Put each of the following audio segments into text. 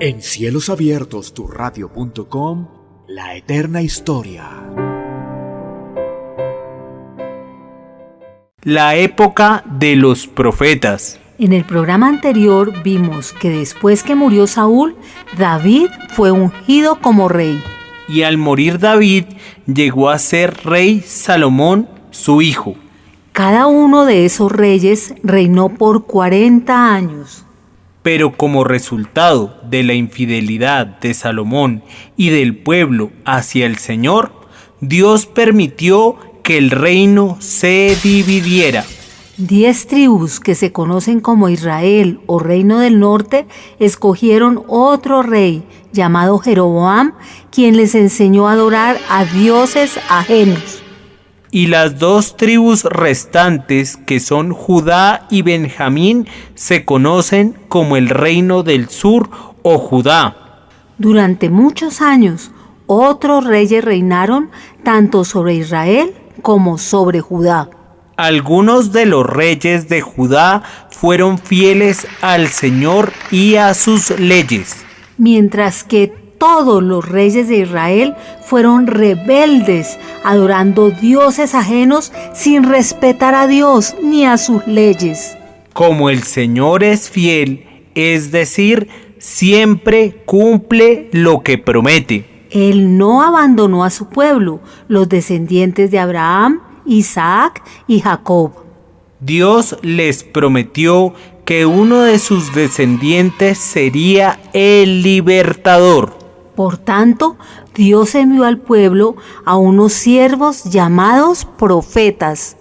En Cielos Abiertos, turradio.com, la eterna historia. La época de los profetas. En el programa anterior vimos que después que murió Saúl, David fue ungido como rey. Y al morir David, llegó a ser rey Salomón, su hijo. Cada uno de esos reyes reinó por 40 años. Pero como resultado de la infidelidad de Salomón y del pueblo hacia el Señor, Dios permitió que el reino se dividiera. 10 tribus que se conocen como Israel o Reino del Norte escogieron otro rey llamado Jeroboam, quien les enseñó a adorar a dioses ajenos. Y las 2 tribus restantes, que son Judá y Benjamín, se conocen como el Reino del Sur o Judá. Durante muchos años, otros reyes reinaron tanto sobre Israel como sobre Judá. Algunos de los reyes de Judá fueron fieles al Señor y a sus leyes, mientras que todos los reyes de Israel fueron rebeldes, adorando dioses ajenos sin respetar a Dios ni a sus leyes. Como el Señor es fiel, es decir, siempre cumple lo que promete. Él no abandonó a su pueblo, los descendientes de Abraham, Isaac y Jacob. Dios les prometió que uno de sus descendientes sería el libertador. Por tanto, Dios envió al pueblo a unos siervos llamados profetas.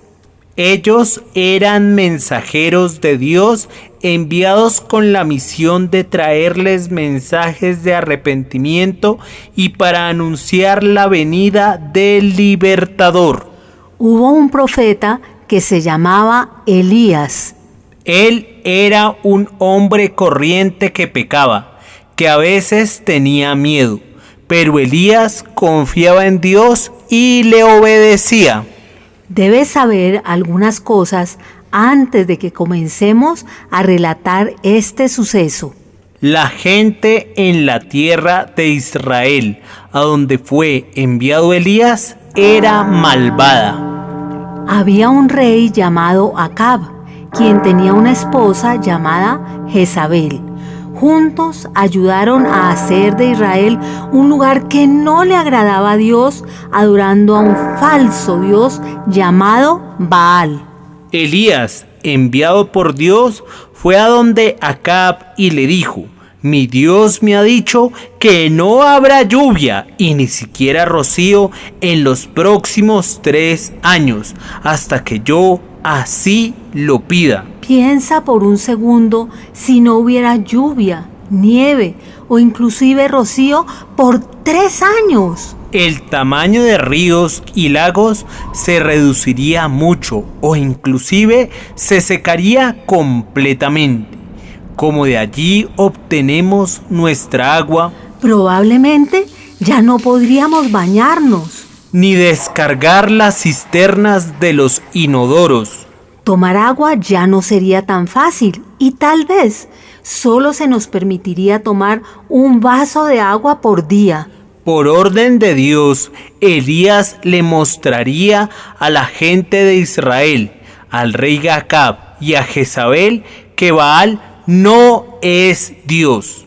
Ellos eran mensajeros de Dios enviados con la misión de traerles mensajes de arrepentimiento y para anunciar la venida del libertador. Hubo un profeta que se llamaba Elías. Él era un hombre corriente que pecaba, que a veces tenía miedo, pero Elías confiaba en Dios y le obedecía. Debes saber algunas cosas antes de que comencemos a relatar este suceso. La gente en la tierra de Israel, a donde fue enviado Elías, era malvada. Había un rey llamado Acab, quien tenía una esposa llamada Jezabel. Juntos ayudaron a hacer de Israel un lugar que no le agradaba a Dios, adorando a un falso Dios llamado Baal. Elías, enviado por Dios, fue a donde Acab y le dijo: mi Dios me ha dicho que no habrá lluvia y ni siquiera rocío en los próximos 3 años, hasta que yo así lo pida. Piensa por un segundo si no hubiera lluvia, nieve o inclusive rocío por 3 años. El tamaño de ríos y lagos se reduciría mucho o inclusive se secaría completamente. Como de allí obtenemos nuestra agua, probablemente ya no podríamos bañarnos, ni descargar las cisternas de los inodoros. Tomar agua ya no sería tan fácil y tal vez solo se nos permitiría tomar un vaso de agua por día. Por orden de Dios, Elías le mostraría a la gente de Israel, al rey Acab y a Jezabel, que Baal no es Dios.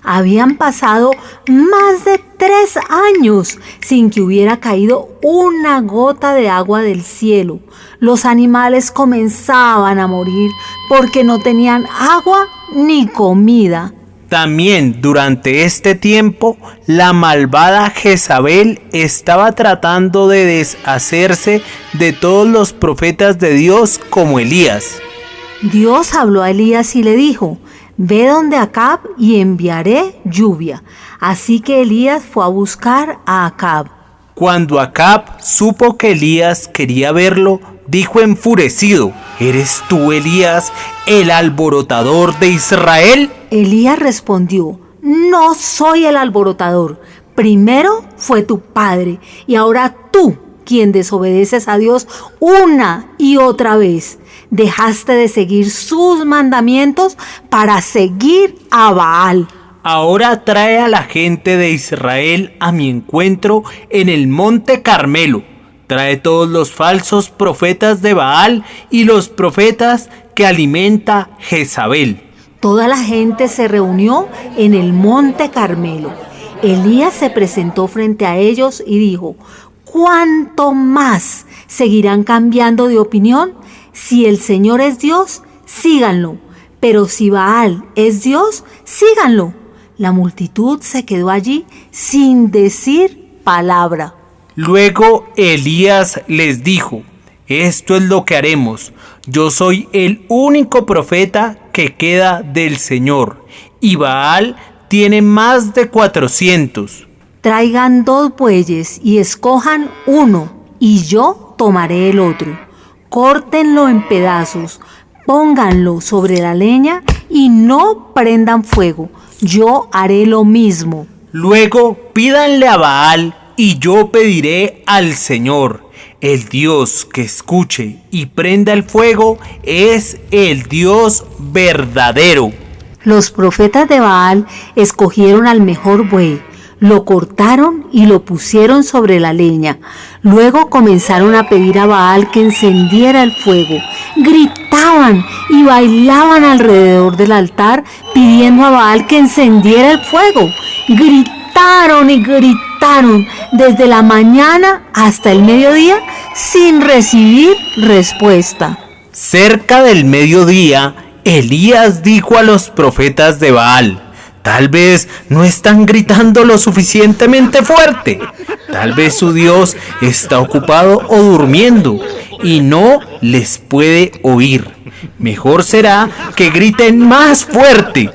Habían pasado más de 3 años sin que hubiera caído una gota de agua del cielo. Los animales comenzaban a morir porque no tenían agua ni comida. También durante este tiempo, la malvada Jezabel estaba tratando de deshacerse de todos los profetas de Dios como Elías. Dios habló a Elías y le dijo: ve donde Acab y enviaré lluvia. Así que Elías fue a buscar a Acab. Cuando Acab supo que Elías quería verlo, dijo enfurecido: ¿eres tú, Elías, el alborotador de Israel? Elías respondió: no soy el alborotador. Primero fue tu padre y ahora tú, quien desobedeces a Dios una y otra vez. Dejaste de seguir sus mandamientos para seguir a Baal. Ahora trae a la gente de Israel a mi encuentro en el monte Carmelo. Trae todos los falsos profetas de Baal y los profetas que alimenta Jezabel. Toda la gente se reunió en el monte Carmelo. Elías se presentó frente a ellos y dijo: ¿cuánto más seguirán cambiando de opinión? Si el Señor es Dios, síganlo, pero si Baal es Dios, síganlo. La multitud se quedó allí sin decir palabra. Luego Elías les dijo: esto es lo que haremos. Yo soy el único profeta que queda del Señor, y Baal tiene más de 400. Traigan 2 bueyes y escojan uno, y yo tomaré el otro. Córtenlo en pedazos, pónganlo sobre la leña y no prendan fuego. Yo haré lo mismo. Luego pídanle a Baal y yo pediré al Señor. El Dios que escuche y prenda el fuego es el Dios verdadero. Los profetas de Baal escogieron al mejor buey, lo cortaron y lo pusieron sobre la leña. Luego comenzaron a pedir a Baal que encendiera el fuego. Gritaban y bailaban alrededor del altar pidiendo a Baal que encendiera el fuego. Gritaron y gritaron desde la mañana hasta el mediodía sin recibir respuesta. Cerca del mediodía, Elías dijo a los profetas de Baal: tal vez no están gritando lo suficientemente fuerte. Tal vez su Dios está ocupado o durmiendo y no les puede oír. Mejor será que griten más fuerte.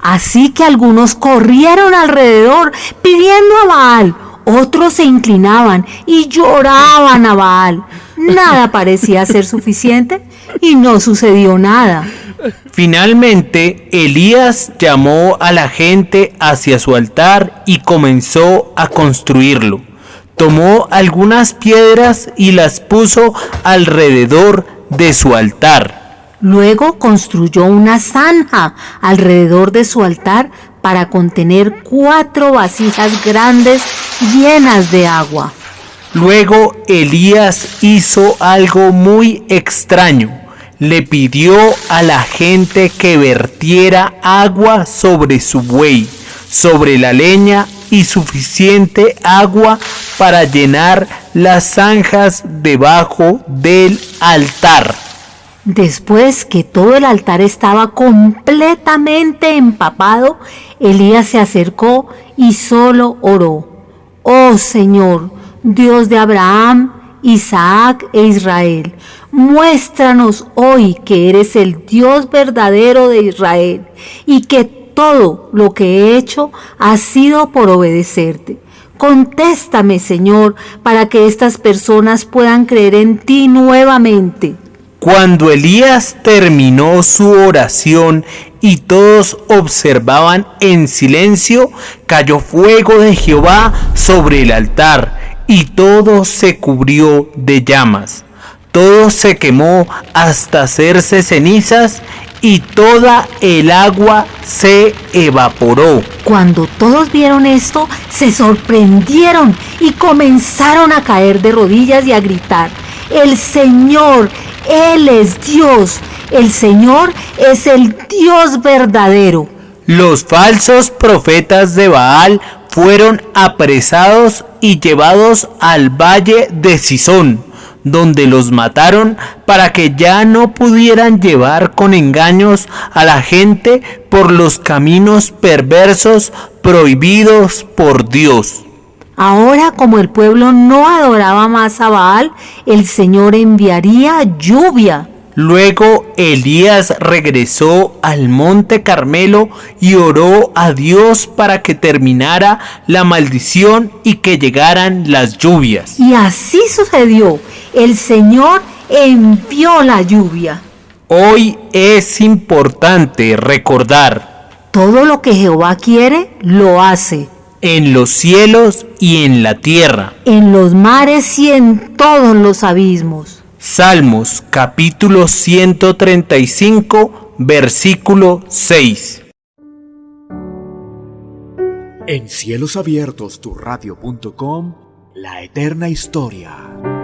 Así que algunos corrieron alrededor pidiendo a Baal, otros se inclinaban y lloraban a Baal. Nada parecía ser suficiente y no sucedió nada. Finalmente, Elías llamó a la gente hacia su altar y comenzó a construirlo. Tomó algunas piedras y las puso alrededor de su altar. Luego construyó una zanja alrededor de su altar para contener 4 vasijas grandes llenas de agua. Luego Elías hizo algo muy extraño. Le pidió a la gente que vertiera agua sobre su buey, sobre la leña y suficiente agua para llenar las zanjas debajo del altar. Después que todo el altar estaba completamente empapado, Elías se acercó y solo oró: oh Señor, Dios de Abraham, Isaac e Israel, muéstranos hoy que eres el Dios verdadero de Israel y que todo lo que he hecho ha sido por obedecerte. Contéstame, Señor, para que estas personas puedan creer en ti nuevamente. Cuando Elías terminó su oración y todos observaban en silencio, cayó fuego de Jehová sobre el altar y todo se cubrió de llamas. Todo se quemó hasta hacerse cenizas y toda el agua se evaporó. Cuando todos vieron esto, se sorprendieron y comenzaron a caer de rodillas y a gritar: el Señor, Él es Dios, el Señor es el Dios verdadero. Los falsos profetas de Baal fueron apresados y llevados al valle de Cisón, donde los mataron para que ya no pudieran llevar con engaños a la gente por los caminos perversos prohibidos por Dios. Ahora, como el pueblo no adoraba más a Baal, el Señor enviaría lluvia. Luego Elías regresó al monte Carmelo y oró a Dios para que terminara la maldición y que llegaran las lluvias. Y así sucedió. El Señor envió la lluvia. Hoy es importante recordar: todo lo que Jehová quiere, lo hace. En los cielos y en la tierra, en los mares y en todos los abismos. Salmos capítulo 135, versículo 6. En cielosabiertosturradio.com, la eterna historia.